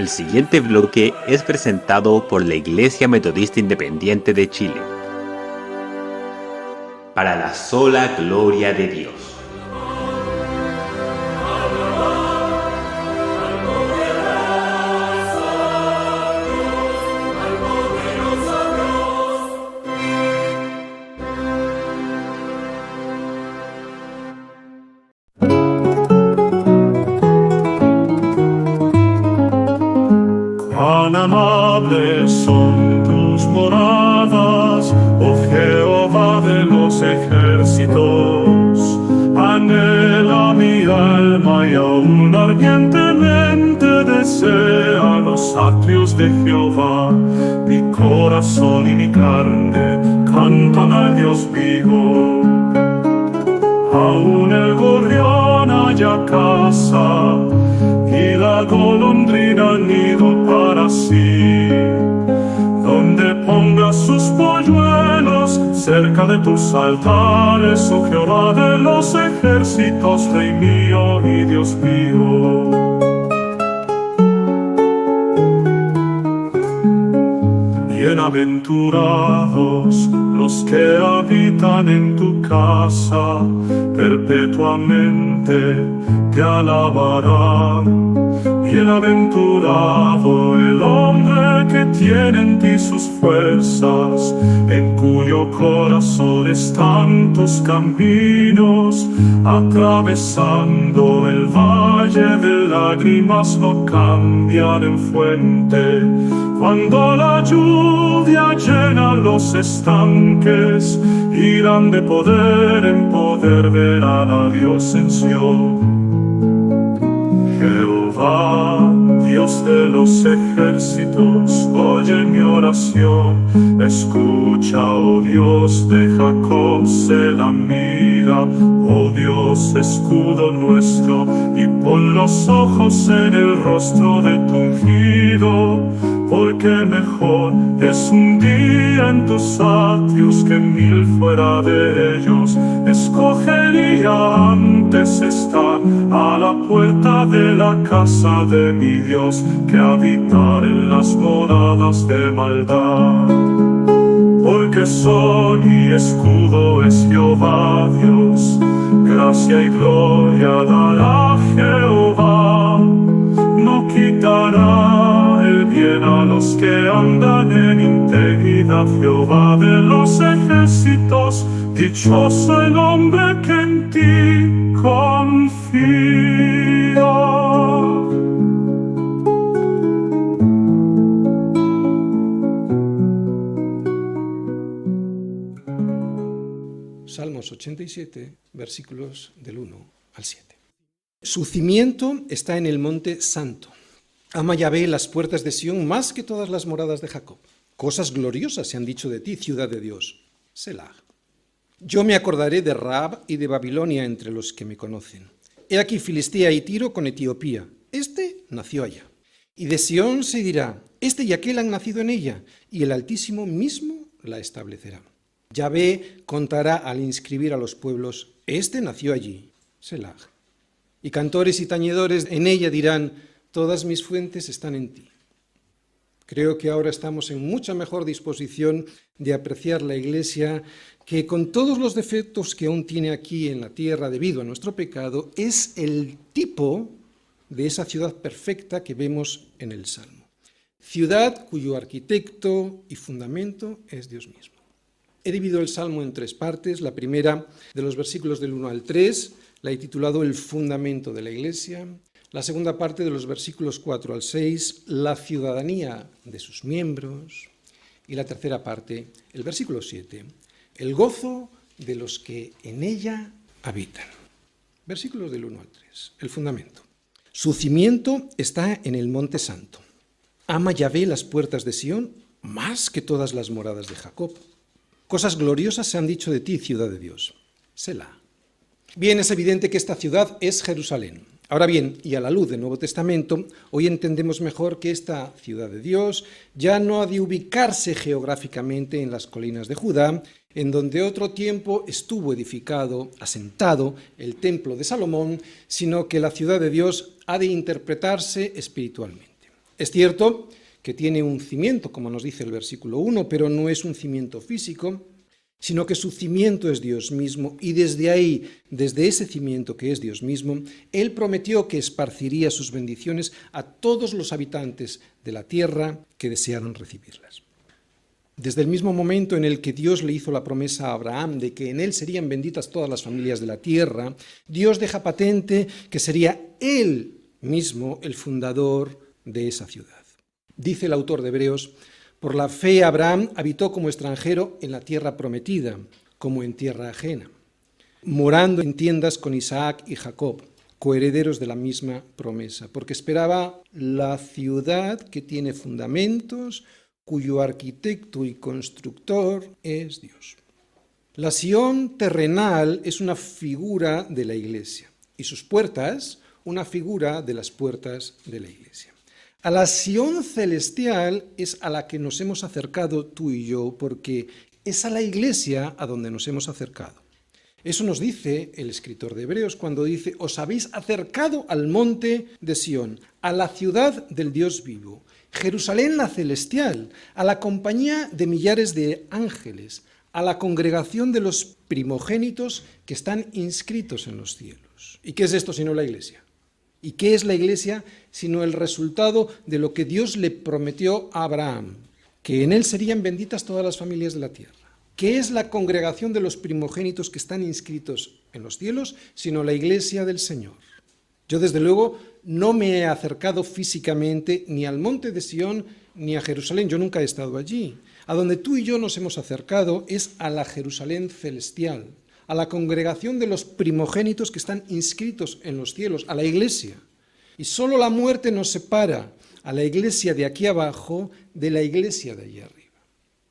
El siguiente bloque es presentado por la Iglesia Metodista Independiente de Chile. Para la sola gloria de Dios. Cuán amables son tus moradas, oh Jehová de los ejércitos. Anhela mi alma y aún ardientemente desea los atrios de Jehová. Mi corazón y mi carne cantan al Dios vivo. Aún el gorrión halla casa y la golondrina nido para sí, donde ponga sus polluelos cerca de tus altares, oh Jehová de los ejércitos, Rey mío y Dios mío. Bienaventurados los que habitan en tu casa, perpetuamente te alabarán. Bienaventurado el hombre que tiene en ti sus fuerzas, en cuyo corazón están tus caminos. Atravesando el valle de lágrimas no cambian en fuente. Cuando la lluvia llena los estanques, irán de poder en poder, verán a Dios en Sión. Jehová, Dios de los ejércitos, oye mi oración. Escucha, oh Dios de Jacob, Selah mira, oh Dios, escudo nuestro, y pon los ojos en el rostro de tu ungido. Porque mejor es un día en tus atrios que 1000 fuera de ellos. Escogería antes estar a la puerta de la casa de mi Dios, que habitar en las moradas de maldad. Porque sol y escudo es Jehová Dios, gracia y gloria dará Jehová. No quitará el bien a los que andan en integridad. Jehová de los ejércitos, dichoso el hombre que en ti confía. Salmos 87, versículos del 1 al 7. Su cimiento está en el monte santo. Ama Yahvé las puertas de Sión más que todas las moradas de Jacob. Cosas gloriosas se han dicho de ti, ciudad de Dios. Selah. Yo me acordaré de Rahab y de Babilonia entre los que me conocen. He aquí Filistea y Tiro con Etiopía. Este nació allá. Y de Sión se dirá, este y aquel han nacido en ella, y el Altísimo mismo la establecerá. Yahvé contará al inscribir a los pueblos, este nació allí. Selah. Y cantores y tañedores en ella dirán, todas mis fuentes están en ti. Creo que ahora estamos en mucha mejor disposición de apreciar la Iglesia, que con todos los defectos que aún tiene aquí en la tierra debido a nuestro pecado, es el tipo de esa ciudad perfecta que vemos en el Salmo. Ciudad cuyo arquitecto y fundamento es Dios mismo. He dividido el Salmo en 3 partes. La primera, de los versículos del 1 al 3, la he titulado El fundamento de la Iglesia. La segunda parte, de los versículos 4 al 6, la ciudadanía de sus miembros. Y la tercera parte, el versículo 7, el gozo de los que en ella habitan. Versículos del 1 al 3, el fundamento. Su cimiento está en el monte santo. Ama Yahvé las puertas de Sión más que todas las moradas de Jacob. Cosas gloriosas se han dicho de ti, ciudad de Dios. Selah. Bien, es evidente que esta ciudad es Jerusalén. Ahora bien, y a la luz del Nuevo Testamento, hoy entendemos mejor que esta ciudad de Dios ya no ha de ubicarse geográficamente en las colinas de Judá, en donde otro tiempo estuvo edificado, asentado, el templo de Salomón, sino que la ciudad de Dios ha de interpretarse espiritualmente. Es cierto que tiene un cimiento, como nos dice el versículo 1, pero no es un cimiento físico, sino que su cimiento es Dios mismo, y desde ahí, desde ese cimiento que es Dios mismo, Él prometió que esparciría sus bendiciones a todos los habitantes de la tierra que desearan recibirlas. Desde el mismo momento en el que Dios le hizo la promesa a Abraham de que en él serían benditas todas las familias de la tierra, Dios deja patente que sería Él mismo el fundador de esa ciudad. Dice el autor de Hebreos: por la fe Abraham habitó como extranjero en la tierra prometida, como en tierra ajena, morando en tiendas con Isaac y Jacob, coherederos de la misma promesa, porque esperaba la ciudad que tiene fundamentos, cuyo arquitecto y constructor es Dios. La Sión terrenal es una figura de la Iglesia y sus puertas una figura de las puertas de la Iglesia. A la Sión celestial es a la que nos hemos acercado tú y yo, porque es a la Iglesia a donde nos hemos acercado. Eso nos dice el escritor de Hebreos cuando dice: os habéis acercado al monte de Sión, a la ciudad del Dios vivo, Jerusalén la celestial, a la compañía de millares de ángeles, a la congregación de los primogénitos que están inscritos en los cielos. ¿Y qué es esto sino la Iglesia? ¿Y qué es la Iglesia sino el resultado de lo que Dios le prometió a Abraham? Que en él serían benditas todas las familias de la tierra. ¿Qué es la congregación de los primogénitos que están inscritos en los cielos sino la Iglesia del Señor? Yo desde luego no me he acercado físicamente ni al monte de Sión ni a Jerusalén, yo nunca he estado allí. A donde tú y yo nos hemos acercado es a la Jerusalén celestial, a la congregación de los primogénitos que están inscritos en los cielos, a la Iglesia. Y solo la muerte nos separa a la Iglesia de aquí abajo de la Iglesia de allí arriba.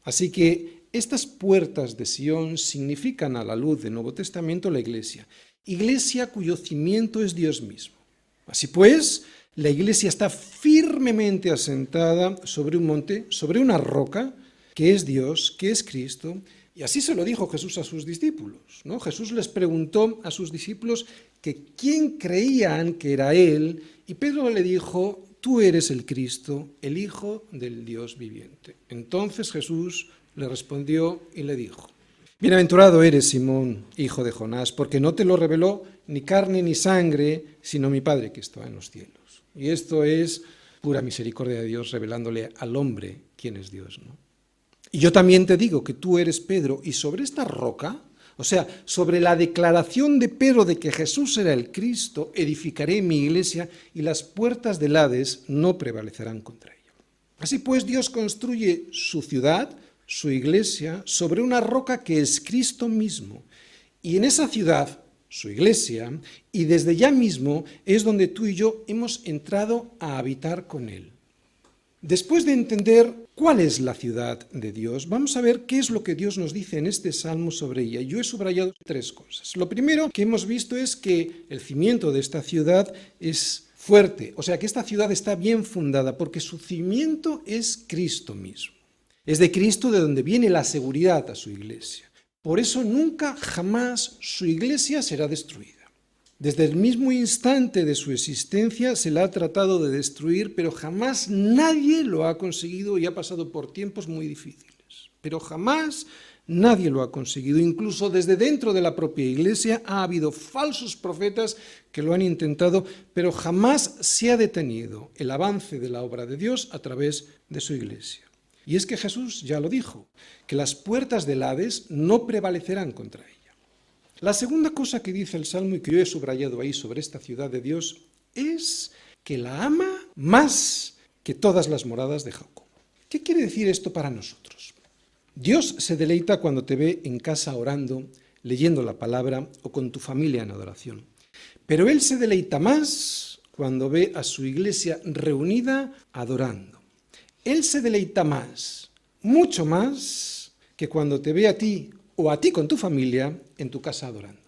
Así que estas puertas de Sión significan a la luz del Nuevo Testamento la Iglesia, Iglesia cuyo cimiento es Dios mismo. Así pues, la Iglesia está firmemente asentada sobre un monte, sobre una roca, que es Dios, que es Cristo, y así se lo dijo Jesús a sus discípulos, ¿no? Jesús les preguntó a sus discípulos que quién creían que era Él, y Pedro le dijo: tú eres el Cristo, el Hijo del Dios viviente. Entonces Jesús le respondió y le dijo: bienaventurado eres, Simón, hijo de Jonás, porque no te lo reveló ni carne ni sangre, sino mi Padre que está en los cielos. Y esto es pura misericordia de Dios revelándole al hombre quién es Dios, ¿no? Y yo también te digo que tú eres Pedro, y sobre esta roca, o sea, sobre la declaración de Pedro de que Jesús era el Cristo, edificaré mi iglesia, y las puertas del Hades no prevalecerán contra ella. Así pues, Dios construye su ciudad, su iglesia, sobre una roca que es Cristo mismo. Y en esa ciudad, su iglesia, y desde ya mismo es donde tú y yo hemos entrado a habitar con Él. Después de entender cuál es la ciudad de Dios, vamos a ver qué es lo que Dios nos dice en este salmo sobre ella. Yo he subrayado tres cosas. Lo primero que hemos visto es que el cimiento de esta ciudad es fuerte, o sea que esta ciudad está bien fundada porque su cimiento es Cristo mismo. Es de Cristo de donde viene la seguridad a su iglesia. Por eso nunca, jamás su iglesia será destruida. Desde el mismo instante de su existencia se la ha tratado de destruir, pero jamás nadie lo ha conseguido y ha pasado por tiempos muy difíciles. Pero jamás nadie lo ha conseguido. Incluso desde dentro de la propia iglesia ha habido falsos profetas que lo han intentado, pero jamás se ha detenido el avance de la obra de Dios a través de su iglesia. Y es que Jesús ya lo dijo, que las puertas del Hades no prevalecerán contra ella. La segunda cosa que dice el Salmo y que yo he subrayado ahí sobre esta ciudad de Dios es que la ama más que todas las moradas de Jacob. ¿Qué quiere decir esto para nosotros? Dios se deleita cuando te ve en casa orando, leyendo la palabra o con tu familia en adoración. Pero Él se deleita más cuando ve a su iglesia reunida adorando. Él se deleita más, mucho más, que cuando te ve a ti o a ti con tu familia en tu casa adorando.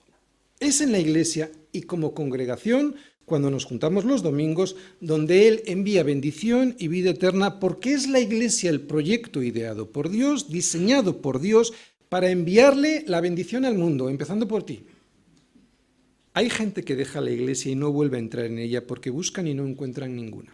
Es en la iglesia y como congregación, cuando nos juntamos los domingos, donde Él envía bendición y vida eterna, porque es la iglesia el proyecto ideado por Dios, diseñado por Dios, para enviarle la bendición al mundo, empezando por ti. Hay gente que deja la iglesia y no vuelve a entrar en ella porque buscan y no encuentran ninguna.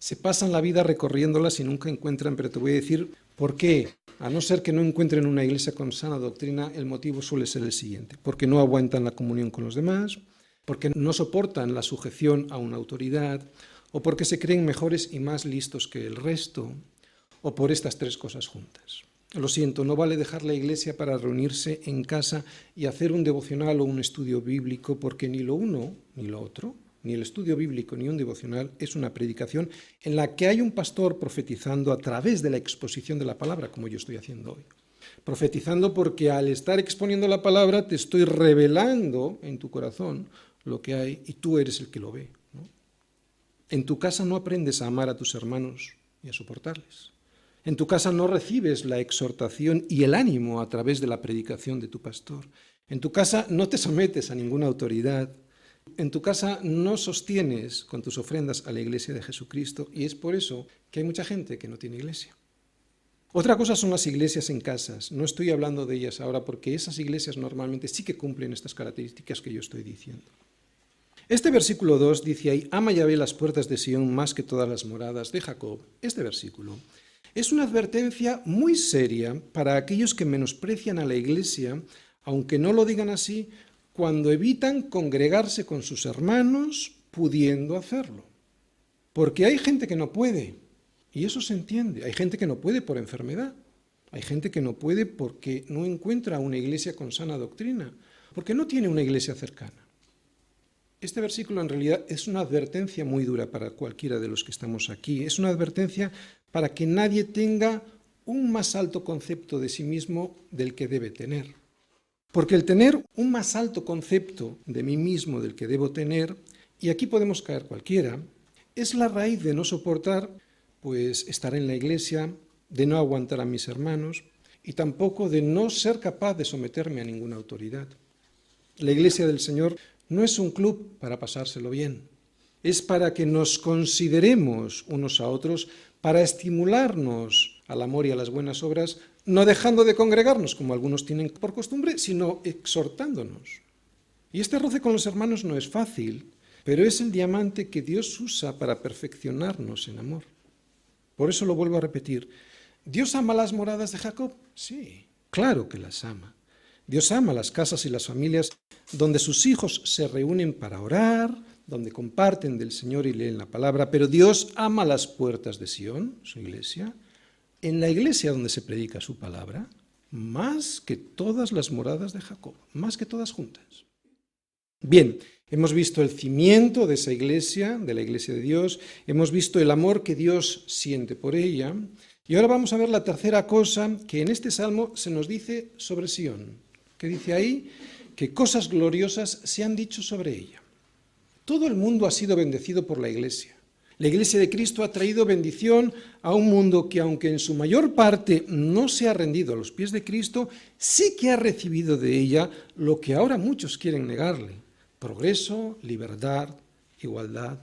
se pasan la vida recorriéndolas y nunca encuentran, pero te voy a decir por qué. A no ser que no encuentren una iglesia con sana doctrina, el motivo suele ser el siguiente: porque no aguantan la comunión con los demás, porque no soportan la sujeción a una autoridad, o porque se creen mejores y más listos que el resto, o por estas tres cosas juntas. Lo siento, no vale dejar la iglesia para reunirse en casa y hacer un devocional o un estudio bíblico, porque ni lo uno ni lo otro, ni el estudio bíblico ni un devocional, es una predicación en la que hay un pastor profetizando a través de la exposición de la palabra, como yo estoy haciendo hoy. Profetizando porque al estar exponiendo la palabra te estoy revelando en tu corazón lo que hay y tú eres el que lo ve, ¿no? En tu casa no aprendes a amar a tus hermanos y a soportarles. En tu casa no recibes la exhortación y el ánimo a través de la predicación de tu pastor. En tu casa no te sometes a ninguna autoridad. En tu casa no sostienes con tus ofrendas a la iglesia de Jesucristo, y es por eso que hay mucha gente que no tiene iglesia. Otra cosa son las iglesias en casas. No estoy hablando de ellas ahora porque esas iglesias normalmente sí que cumplen estas características que yo estoy diciendo. Este versículo 2 dice ahí: ama Yahvé las puertas de Sión más que todas las moradas de Jacob. Este versículo es una advertencia muy seria para aquellos que menosprecian a la iglesia, aunque no lo digan así, cuando evitan congregarse con sus hermanos pudiendo hacerlo. Porque hay gente que no puede, y eso se entiende. Hay gente que no puede por enfermedad, hay gente que no puede porque no encuentra una iglesia con sana doctrina, porque no tiene una iglesia cercana. Este versículo en realidad es una advertencia muy dura para cualquiera de los que estamos aquí. Es una advertencia para que nadie tenga un más alto concepto de sí mismo del que debe tener. Porque el tener un más alto concepto de mí mismo del que debo tener, y aquí podemos caer cualquiera, es la raíz de no soportar pues estar en la iglesia, de no aguantar a mis hermanos y tampoco de no ser capaz de someterme a ninguna autoridad. La iglesia del Señor no es un club para pasárselo bien, es para que nos consideremos unos a otros, para estimularnos al amor y a las buenas obras, no dejando de congregarnos, como algunos tienen por costumbre, sino exhortándonos. Y este roce con los hermanos no es fácil, pero es el diamante que Dios usa para perfeccionarnos en amor. Por eso lo vuelvo a repetir. ¿Dios ama las moradas de Jacob? Sí, claro que las ama. Dios ama las casas y las familias donde sus hijos se reúnen para orar, donde comparten del Señor y leen la palabra, pero Dios ama las puertas de Sión, su iglesia, en la iglesia donde se predica su palabra, más que todas las moradas de Jacob, más que todas juntas. Bien, hemos visto el cimiento de esa iglesia, de la iglesia de Dios, hemos visto el amor que Dios siente por ella, y ahora vamos a ver la tercera cosa que en este salmo se nos dice sobre Sión, que dice ahí que cosas gloriosas se han dicho sobre ella. Todo el mundo ha sido bendecido por la iglesia. La iglesia de Cristo ha traído bendición a un mundo que, aunque en su mayor parte no se ha rendido a los pies de Cristo, sí que ha recibido de ella lo que ahora muchos quieren negarle: progreso, libertad, igualdad.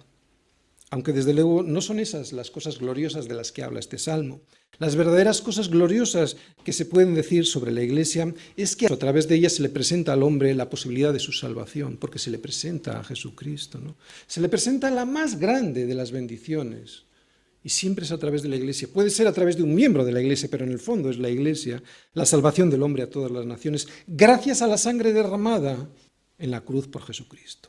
Aunque desde luego no son esas las cosas gloriosas de las que habla este salmo. Las verdaderas cosas gloriosas que se pueden decir sobre la iglesia es que a través de ella se le presenta al hombre la posibilidad de su salvación, porque se le presenta a Jesucristo, ¿no? Se le presenta la más grande de las bendiciones, y siempre es a través de la iglesia. Puede ser a través de un miembro de la iglesia, pero en el fondo es la iglesia, la salvación del hombre a todas las naciones, gracias a la sangre derramada en la cruz por Jesucristo.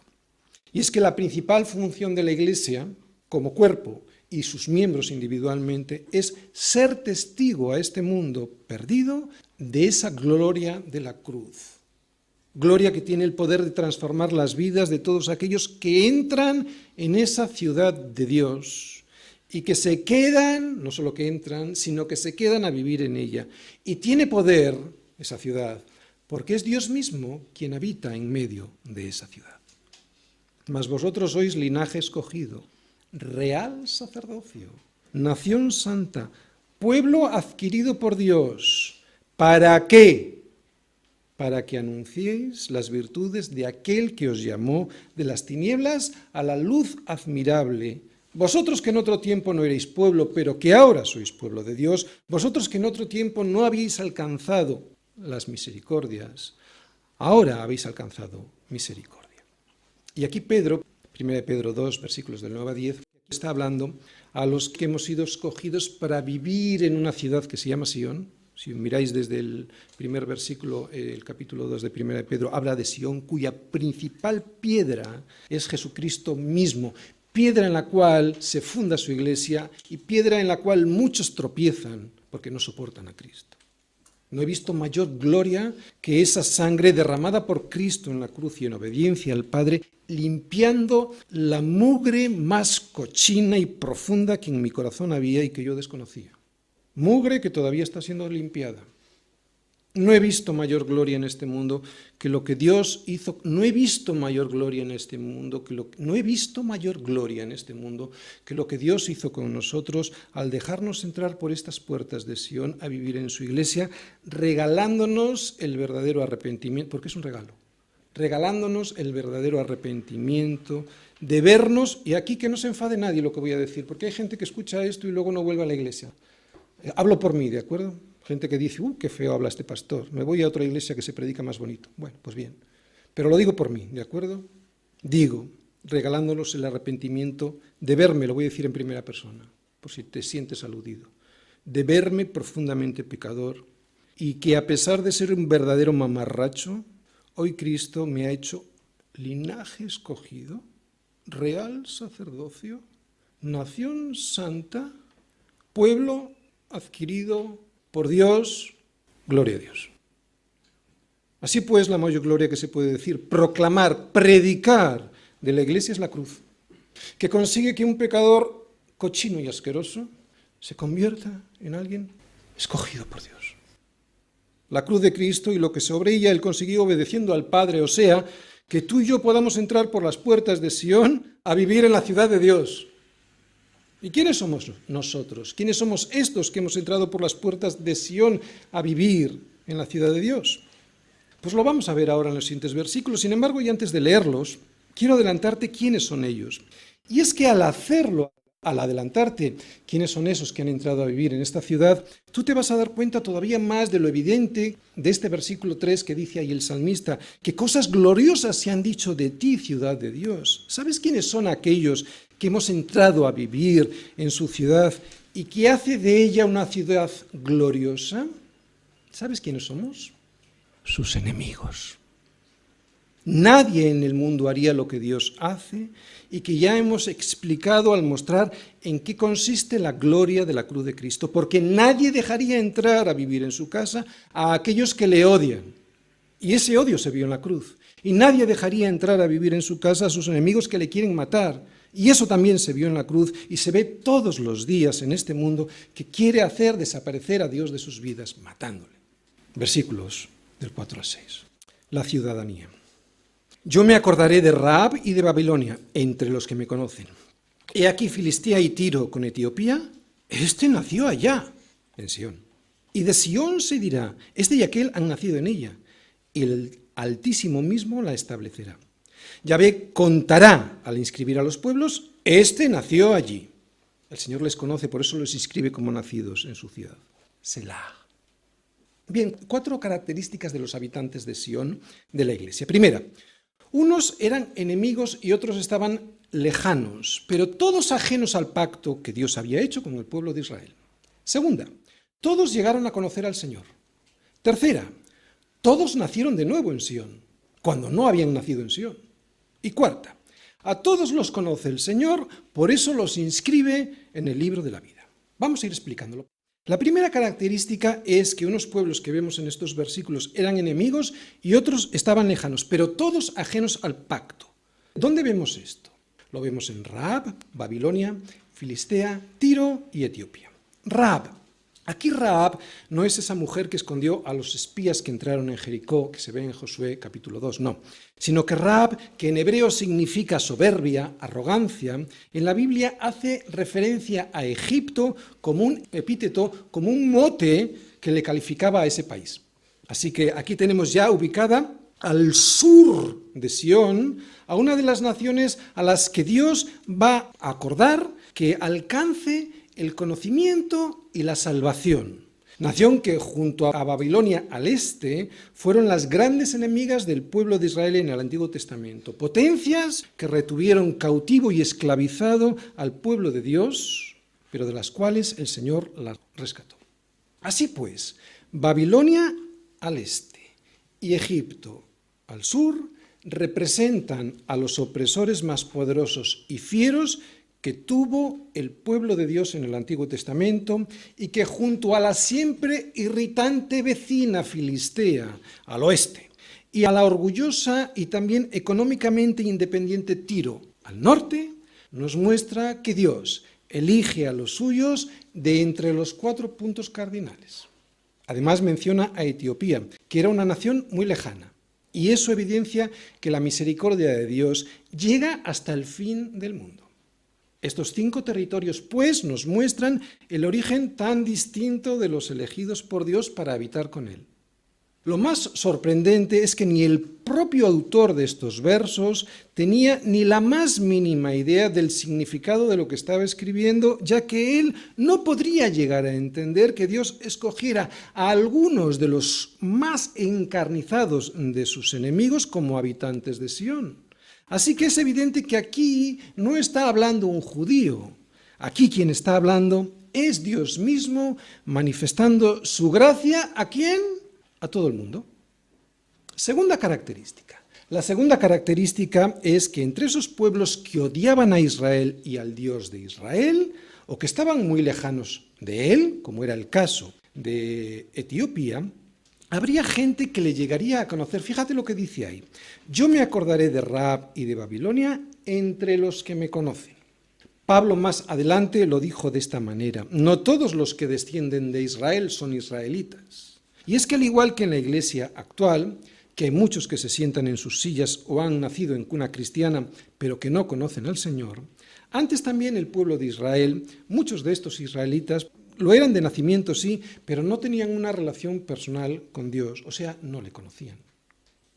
Y es que la principal función de la iglesia, como cuerpo, y sus miembros individualmente, es ser testigo a este mundo perdido de esa gloria de la cruz. Gloria que tiene el poder de transformar las vidas de todos aquellos que entran en esa ciudad de Dios y que se quedan, no solo que entran, sino que se quedan a vivir en ella. Y tiene poder esa ciudad, porque es Dios mismo quien habita en medio de esa ciudad. Mas vosotros sois linaje escogido, real sacerdocio, nación santa, pueblo adquirido por Dios. ¿Para qué? Para que anunciéis las virtudes de aquel que os llamó de las tinieblas a la luz admirable. Vosotros que en otro tiempo no erais pueblo, pero que ahora sois pueblo de Dios, vosotros que en otro tiempo no habíais alcanzado las misericordias, ahora habéis alcanzado misericordia. Y aquí Pedro, 1 Pedro 2, versículos del 9 a 10, está hablando a los que hemos sido escogidos para vivir en una ciudad que se llama Sion. Si miráis desde el primer versículo, el capítulo 2 de 1 de Pedro, habla de Sion, cuya principal piedra es Jesucristo mismo, piedra en la cual se funda su iglesia y piedra en la cual muchos tropiezan porque no soportan a Cristo. No he visto mayor gloria que esa sangre derramada por Cristo en la cruz y en obediencia al Padre, limpiando la mugre más cochina y profunda que en mi corazón había y que yo desconocía. Mugre que todavía está siendo limpiada. No he visto mayor gloria en este mundo que lo que Dios hizo. No he visto mayor gloria en este mundo que lo que Dios hizo con nosotros al dejarnos entrar por estas puertas de Sion a vivir en su iglesia, regalándonos el verdadero arrepentimiento, porque es un regalo, regalándonos el verdadero arrepentimiento de vernos, y aquí que no se enfade nadie lo que voy a decir, porque hay gente que escucha esto y luego no vuelve a la iglesia. Hablo por mí, ¿de acuerdo? Gente que dice, qué feo habla este pastor, me voy a otra iglesia que se predica más bonito. Bueno, pues bien, pero lo digo por mí, ¿de acuerdo? Digo, regalándonos el arrepentimiento de verme, lo voy a decir en primera persona, por si te sientes aludido, de verme profundamente pecador y que a pesar de ser un verdadero mamarracho, hoy Cristo me ha hecho linaje escogido, real sacerdocio, nación santa, pueblo adquirido por Dios, gloria a Dios. Así pues, la mayor gloria que se puede decir, proclamar, predicar de la iglesia es la cruz, que consigue que un pecador cochino y asqueroso se convierta en alguien escogido por Dios. La cruz de Cristo y lo que sobre ella Él consiguió obedeciendo al Padre, o sea, que tú y yo podamos entrar por las puertas de Sion a vivir en la ciudad de Dios. ¿Y quiénes somos nosotros? ¿Quiénes somos estos que hemos entrado por las puertas de Sion a vivir en la ciudad de Dios? Pues lo vamos a ver ahora en los siguientes versículos. Sin embargo, y antes de leerlos, quiero adelantarte quiénes son ellos. Y es que al hacerlo, al adelantarte quiénes son esos que han entrado a vivir en esta ciudad, tú te vas a dar cuenta todavía más de lo evidente de este versículo 3 que dice ahí el salmista, que cosas gloriosas se han dicho de ti, ciudad de Dios. ¿Sabes quiénes son aquellos que hemos entrado a vivir en su ciudad y que hace de ella una ciudad gloriosa? ¿Sabes quiénes somos? Sus enemigos. Nadie en el mundo haría lo que Dios hace y que ya hemos explicado al mostrar en qué consiste la gloria de la cruz de Cristo, porque nadie dejaría entrar a vivir en su casa a aquellos que le odian. Y ese odio se vio en la cruz. Y nadie dejaría entrar a vivir en su casa a sus enemigos que le quieren matar. Y eso también se vio en la cruz y se ve todos los días en este mundo que quiere hacer desaparecer a Dios de sus vidas, matándole. Versículos del 4 al 6. La ciudadanía. Yo me acordaré de Rahab y de Babilonia, entre los que me conocen. He aquí Filistea y Tiro con Etiopía. Este nació allá, en Sion. Y de Sion se dirá, este y aquel han nacido en ella, y el Altísimo mismo la establecerá. Yahvé contará al inscribir a los pueblos, este nació allí. El Señor les conoce, por eso los inscribe como nacidos en su ciudad. Selah. Bien, 4 características de los habitantes de Sion, de la iglesia. Primera, unos eran enemigos y otros estaban lejanos, pero todos ajenos al pacto que Dios había hecho con el pueblo de Israel. Segunda, todos llegaron a conocer al Señor. Tercera, todos nacieron de nuevo en Sion, cuando no habían nacido en Sion. Y cuarta, a todos los conoce el Señor, por eso los inscribe en el libro de la vida. Vamos a ir explicándolo. La primera característica es que unos pueblos que vemos en estos versículos eran enemigos y otros estaban lejanos, pero todos ajenos al pacto. ¿Dónde vemos esto? Lo vemos en Rahab, Babilonia, Filistea, Tiro y Etiopía. Rahab. Aquí Rahab no es esa mujer que escondió a los espías que entraron en Jericó, que se ve en Josué capítulo 2, no. Sino que Rahab, que en hebreo significa soberbia, arrogancia, en la Biblia hace referencia a Egipto como un epíteto, como un mote que le calificaba a ese país. Así que aquí tenemos ya ubicada al sur de Sion a una de las naciones a las que Dios va a acordar que alcance el conocimiento y la salvación. Nación que junto a Babilonia al este fueron las grandes enemigas del pueblo de Israel en el Antiguo Testamento. Potencias que retuvieron cautivo y esclavizado al pueblo de Dios, pero de las cuales el Señor las rescató. Así pues, Babilonia al este y Egipto al sur representan a los opresores más poderosos y fieros que tuvo el pueblo de Dios en el Antiguo Testamento y que junto a la siempre irritante vecina filistea al oeste y a la orgullosa y también económicamente independiente Tiro al norte, nos muestra que Dios elige a los suyos de entre los 4 puntos cardinales. Además menciona a Etiopía, que era una nación muy lejana, y eso evidencia que la misericordia de Dios llega hasta el fin del mundo. Estos 5 territorios, pues, nos muestran el origen tan distinto de los elegidos por Dios para habitar con Él. Lo más sorprendente es que ni el propio autor de estos versos tenía ni la más mínima idea del significado de lo que estaba escribiendo, ya que él no podría llegar a entender que Dios escogiera a algunos de los más encarnizados de sus enemigos como habitantes de Sión. Así que es evidente que aquí no está hablando un judío. Aquí quien está hablando es Dios mismo manifestando su gracia ¿a quién? A todo el mundo. Segunda característica. La segunda característica es que entre esos pueblos que odiaban a Israel y al Dios de Israel, o que estaban muy lejanos de él, como era el caso de Etiopía, habría gente que le llegaría a conocer. Fíjate lo que dice ahí. Yo me acordaré de Rahab y de Babilonia entre los que me conocen. Pablo más adelante lo dijo de esta manera. No todos los que descienden de Israel son israelitas. Y es que al igual que en la iglesia actual, que hay muchos que se sientan en sus sillas o han nacido en cuna cristiana, pero que no conocen al Señor, antes también el pueblo de Israel, muchos de estos israelitas, lo eran de nacimiento, sí, pero no tenían una relación personal con Dios, o sea, no le conocían.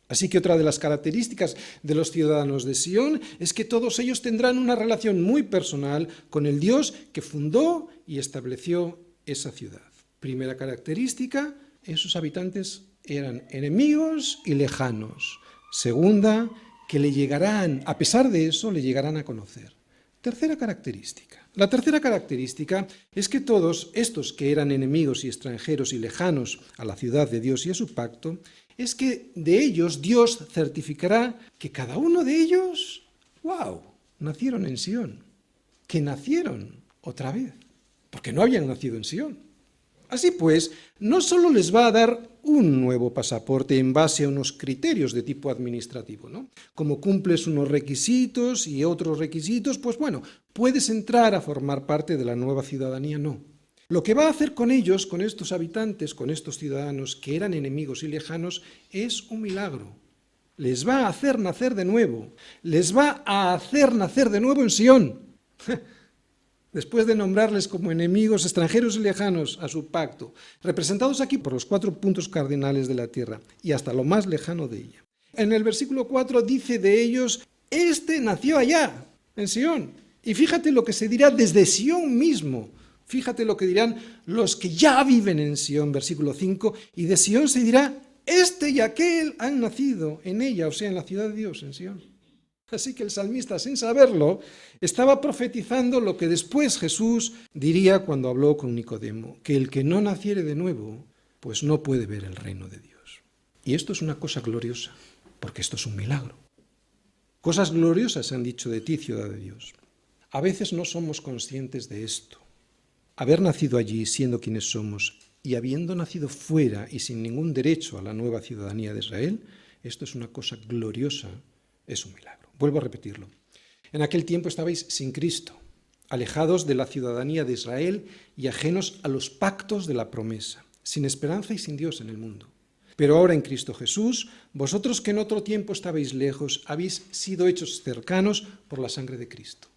Así que otra de las características de los ciudadanos de Sión es que todos ellos tendrán una relación muy personal con el Dios que fundó y estableció esa ciudad. Primera característica, esos habitantes eran enemigos y lejanos. Segunda, que le llegarán, a pesar de eso, le llegarán a conocer. Tercera característica. La tercera característica es que todos estos que eran enemigos y extranjeros y lejanos a la ciudad de Dios y a su pacto, es que de ellos Dios certificará que cada uno de ellos, ¡wow!, nacieron en Sión, que nacieron otra vez, porque no habían nacido en Sión. Así pues, no solo les va a dar un nuevo pasaporte en base a unos criterios de tipo administrativo, ¿no? Como cumples unos requisitos y otros requisitos, pues bueno, puedes entrar a formar parte de la nueva ciudadanía, no. Lo que va a hacer con ellos, con estos habitantes, con estos ciudadanos que eran enemigos y lejanos, es un milagro. Les va a hacer nacer de nuevo, les va a hacer nacer de nuevo en Sión. Después de nombrarles como enemigos extranjeros y lejanos a su pacto, representados aquí por los 4 puntos cardinales de la tierra y hasta lo más lejano de ella. En el versículo 4 dice de ellos, este nació allá, en Sión. Y fíjate lo que se dirá desde Sión mismo. Fíjate lo que dirán los que ya viven en Sión, versículo 5, y de Sión se dirá, este y aquel han nacido en ella, o sea, en la ciudad de Dios, en Sión. Así que el salmista, sin saberlo, estaba profetizando lo que después Jesús diría cuando habló con Nicodemo, que el que no naciere de nuevo, pues no puede ver el reino de Dios. Y esto es una cosa gloriosa, porque esto es un milagro. Cosas gloriosas se han dicho de ti, ciudad de Dios. A veces no somos conscientes de esto. Haber nacido allí, siendo quienes somos, y habiendo nacido fuera y sin ningún derecho a la nueva ciudadanía de Israel, esto es una cosa gloriosa, es un milagro. Vuelvo a repetirlo. En aquel tiempo estabais sin Cristo, alejados de la ciudadanía de Israel y ajenos a los pactos de la promesa, sin esperanza y sin Dios en el mundo. Pero ahora en Cristo Jesús, vosotros que en otro tiempo estabais lejos, habéis sido hechos cercanos por la sangre de Cristo.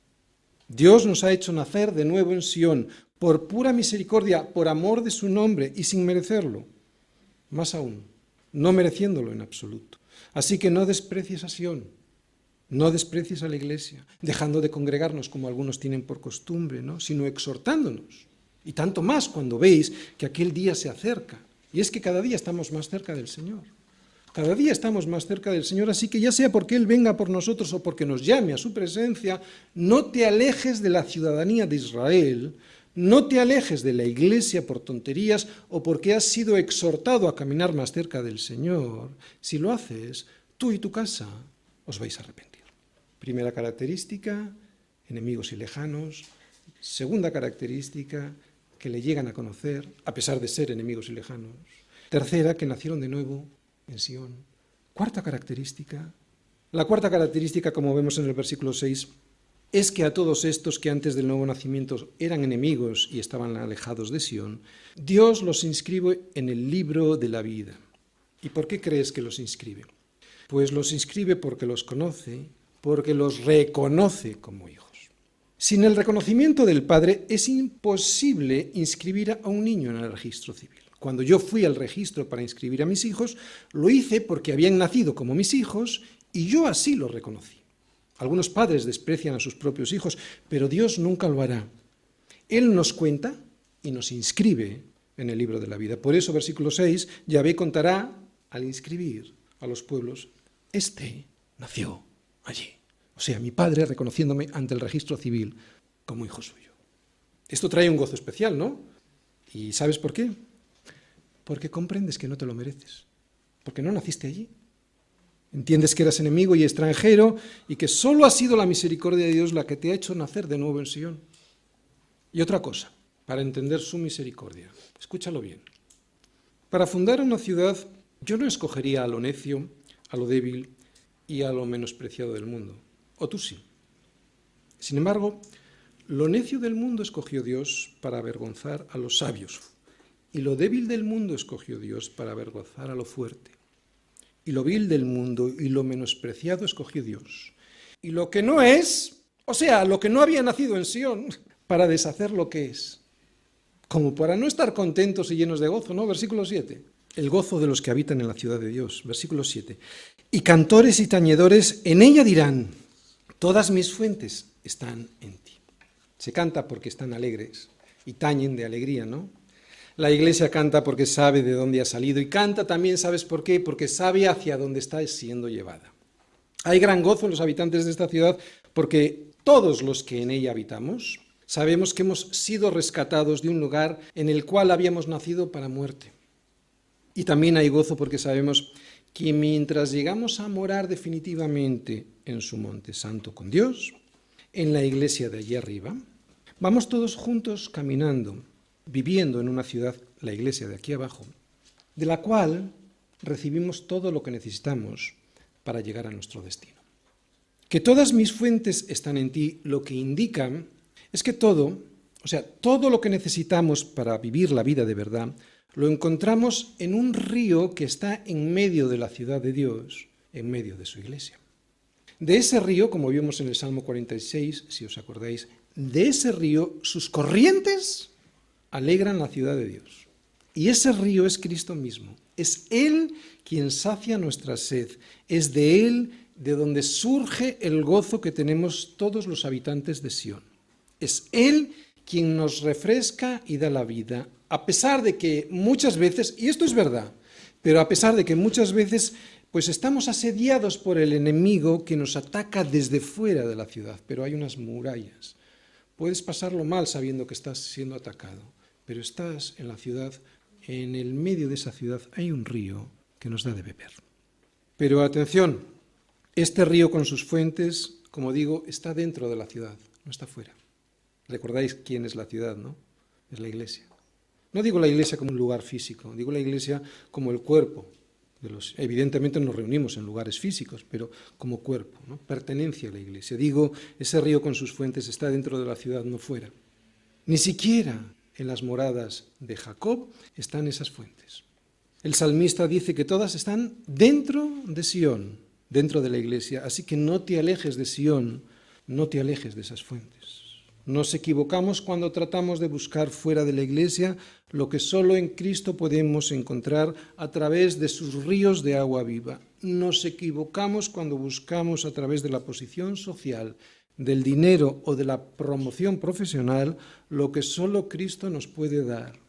Dios nos ha hecho nacer de nuevo en Sión, por pura misericordia, por amor de su nombre y sin merecerlo. Más aún, no mereciéndolo en absoluto. Así que no desprecies a Sión. No desprecies a la iglesia, dejando de congregarnos como algunos tienen por costumbre, ¿no?, sino exhortándonos. Y tanto más cuando veis que aquel día se acerca. Y es que cada día estamos más cerca del Señor. Cada día estamos más cerca del Señor, así que ya sea porque Él venga por nosotros o porque nos llame a su presencia, no te alejes de la ciudadanía de Israel, no te alejes de la iglesia por tonterías o porque has sido exhortado a caminar más cerca del Señor. Si lo haces, tú y tu casa os vais a arrepentir. Primera característica, enemigos y lejanos. Segunda característica, que le llegan a conocer, a pesar de ser enemigos y lejanos. Tercera, que nacieron de nuevo en Sion. Cuarta característica. La cuarta característica, como vemos en el versículo 6, es que a todos estos que antes del nuevo nacimiento eran enemigos y estaban alejados de Sion, Dios los inscribe en el libro de la vida. ¿Y por qué crees que los inscribe? Pues los inscribe porque los conoce, porque los reconoce como hijos. Sin el reconocimiento del Padre es imposible inscribir a un niño en el registro civil. Cuando yo fui al registro para inscribir a mis hijos, lo hice porque habían nacido como mis hijos y yo así lo reconocí. Algunos padres desprecian a sus propios hijos, pero Dios nunca lo hará. Él nos cuenta y nos inscribe en el libro de la vida. Por eso, versículo 6, Yahvé contará al inscribir a los pueblos, este nació allí. O sea, mi padre reconociéndome ante el registro civil como hijo suyo. Esto trae un gozo especial, ¿no? ¿Y sabes por qué? Porque comprendes que no te lo mereces, porque no naciste allí. Entiendes que eras enemigo y extranjero y que solo ha sido la misericordia de Dios la que te ha hecho nacer de nuevo en Sion. Y otra cosa, para entender su misericordia, escúchalo bien. Para fundar una ciudad, yo no escogería a lo necio, a lo débil y a lo menospreciado del mundo. O tú sí. Sin embargo, lo necio del mundo escogió Dios para avergonzar a los sabios, y lo débil del mundo escogió Dios para avergonzar a lo fuerte. Y lo vil del mundo y lo menospreciado escogió Dios. Y lo que no es, o sea, lo que no había nacido en Sion, para deshacer lo que es. Como para no estar contentos y llenos de gozo, ¿no? Versículo 7. El gozo de los que habitan en la ciudad de Dios. Versículo 7. Y cantores y tañedores en ella dirán, todas mis fuentes están en ti. Se canta porque están alegres y tañen de alegría, ¿no? La iglesia canta porque sabe de dónde ha salido y canta también, ¿sabes por qué? Porque sabe hacia dónde está siendo llevada. Hay gran gozo en los habitantes de esta ciudad porque todos los que en ella habitamos sabemos que hemos sido rescatados de un lugar en el cual habíamos nacido para muerte. Y también hay gozo porque sabemos que mientras llegamos a morar definitivamente en su monte santo con Dios, en la iglesia de allí arriba, vamos todos juntos caminando, viviendo en una ciudad, la iglesia de aquí abajo, de la cual recibimos todo lo que necesitamos para llegar a nuestro destino. Que todas mis fuentes están en ti, lo que indica es que todo lo que necesitamos para vivir la vida de verdad, lo encontramos en un río que está en medio de la ciudad de Dios, en medio de su iglesia. De ese río, como vimos en el Salmo 46, si os acordáis, de ese río, sus corrientes alegran la ciudad de Dios. Y ese río es Cristo mismo. Es Él quien sacia nuestra sed. Es de Él de donde surge el gozo que tenemos todos los habitantes de Sion. Es Él quien nos refresca y da la vida, a pesar de que muchas veces, y esto es verdad, pero a pesar de que muchas veces pues estamos asediados por el enemigo que nos ataca desde fuera de la ciudad, pero hay unas murallas. Puedes pasarlo mal sabiendo que estás siendo atacado, pero estás en la ciudad, en el medio de esa ciudad hay un río que nos da de beber. Pero atención, este río con sus fuentes, como digo, está dentro de la ciudad, no está fuera. Recordáis quién es la ciudad, ¿no? Es la iglesia. No digo la iglesia como un lugar físico, digo la iglesia como el cuerpo. Evidentemente nos reunimos en lugares físicos, pero como cuerpo, ¿no? Pertenencia a la iglesia. Digo, ese río con sus fuentes está dentro de la ciudad, no fuera. Ni siquiera en las moradas de Jacob están esas fuentes. El salmista dice que todas están dentro de Sion, dentro de la iglesia, así que no te alejes de Sion, no te alejes de esas fuentes. Nos equivocamos cuando tratamos de buscar fuera de la iglesia lo que solo en Cristo podemos encontrar a través de sus ríos de agua viva. Nos equivocamos cuando buscamos a través de la posición social del dinero o de la promoción profesional lo que solo Cristo nos puede dar,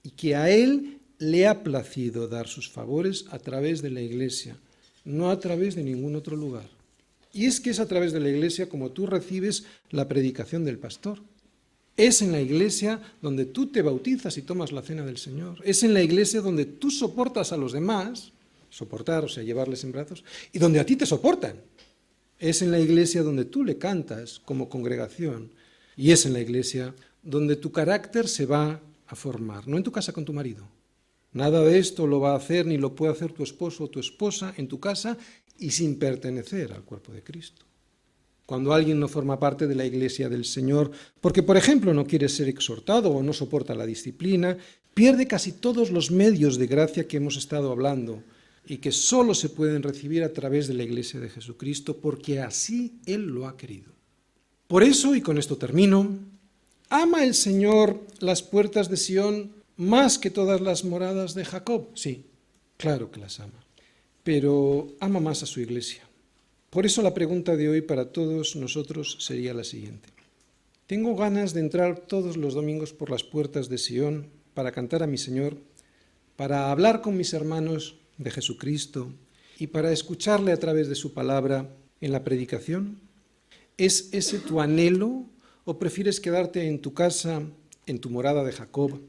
y que a Él le ha placido dar sus favores a través de la Iglesia, no a través de ningún otro lugar. Y es que es a través de la Iglesia como tú recibes la predicación del pastor. Es en la Iglesia donde tú te bautizas y tomas la cena del Señor. Es en la Iglesia donde tú soportas a los demás, soportar, o sea, llevarles en brazos, y donde a ti te soportan. Es en la Iglesia donde tú le cantas como congregación, y es en la Iglesia donde tu carácter se va a formar, no en tu casa con tu marido. Nada de esto lo va a hacer ni lo puede hacer tu esposo o tu esposa en tu casa y sin pertenecer al cuerpo de Cristo. Cuando alguien no forma parte de la Iglesia del Señor porque, por ejemplo, no quiere ser exhortado o no soporta la disciplina, pierde casi todos los medios de gracia que hemos estado hablando y que solo se pueden recibir a través de la Iglesia de Jesucristo porque así Él lo ha querido. Por eso, y con esto termino, ¿ama el Señor las puertas de Sión más que todas las moradas de Jacob? Sí, claro que las ama, pero ama más a su Iglesia. Por eso la pregunta de hoy para todos nosotros sería la siguiente. ¿Tengo ganas de entrar todos los domingos por las puertas de Sión para cantar a mi Señor, para hablar con mis hermanos de Jesucristo y para escucharle a través de su palabra en la predicación? ¿Es ese tu anhelo o prefieres quedarte en tu casa, en tu morada de Jacob,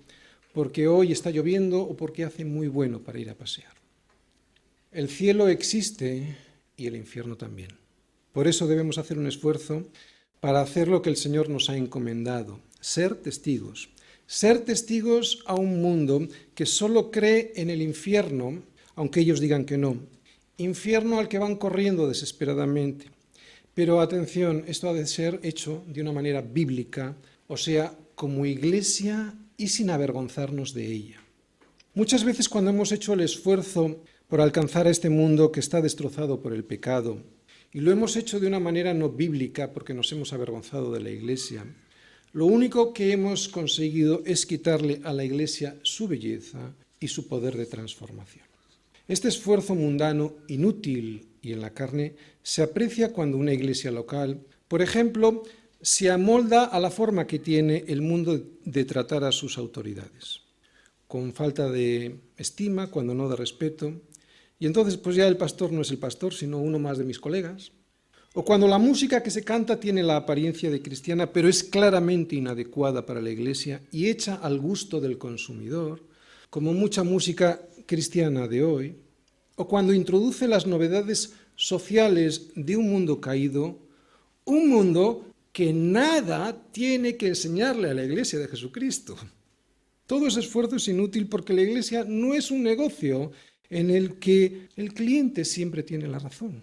porque hoy está lloviendo o porque hace muy bueno para ir a pasear? El cielo existe y el infierno también. Por eso debemos hacer un esfuerzo para hacer lo que el Señor nos ha encomendado, ser testigos a un mundo que solo cree en el infierno, aunque ellos digan que no, infierno al que van corriendo desesperadamente. Pero atención, esto ha de ser hecho de una manera bíblica, o sea, como Iglesia y sin avergonzarnos de ella. Muchas veces cuando hemos hecho el esfuerzo por alcanzar a este mundo que está destrozado por el pecado, y lo hemos hecho de una manera no bíblica porque nos hemos avergonzado de la Iglesia, lo único que hemos conseguido es quitarle a la Iglesia su belleza y su poder de transformación. Este esfuerzo mundano, inútil y en la carne, se aprecia cuando una iglesia local, por ejemplo, se amolda a la forma que tiene el mundo de tratar a sus autoridades, con falta de estima, cuando no de respeto, y entonces pues ya el pastor no es el pastor, sino uno más de mis colegas, o cuando la música que se canta tiene la apariencia de cristiana, pero es claramente inadecuada para la iglesia y hecha al gusto del consumidor, como mucha música cristiana de hoy, o cuando introduce las novedades sociales de un mundo caído, un mundo que nada tiene que enseñarle a la Iglesia de Jesucristo. Todo ese esfuerzo es inútil porque la Iglesia no es un negocio en el que el cliente siempre tiene la razón.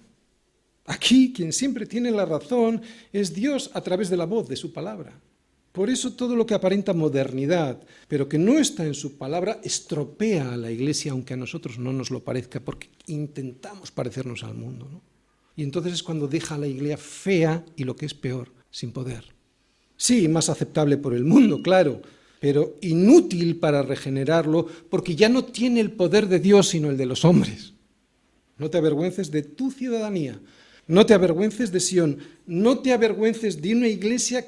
Aquí quien siempre tiene la razón es Dios a través de la voz de su palabra. Por eso todo lo que aparenta modernidad, pero que no está en su palabra, estropea a la Iglesia, aunque a nosotros no nos lo parezca, porque intentamos parecernos al mundo, ¿no? Y entonces es cuando deja a la Iglesia fea y, lo que es peor, sin poder. Sí, más aceptable por el mundo, claro, pero inútil para regenerarlo, porque ya no tiene el poder de Dios, sino el de los hombres. No te avergüences de tu ciudadanía, no te avergüences de Sión, no te avergüences de una Iglesia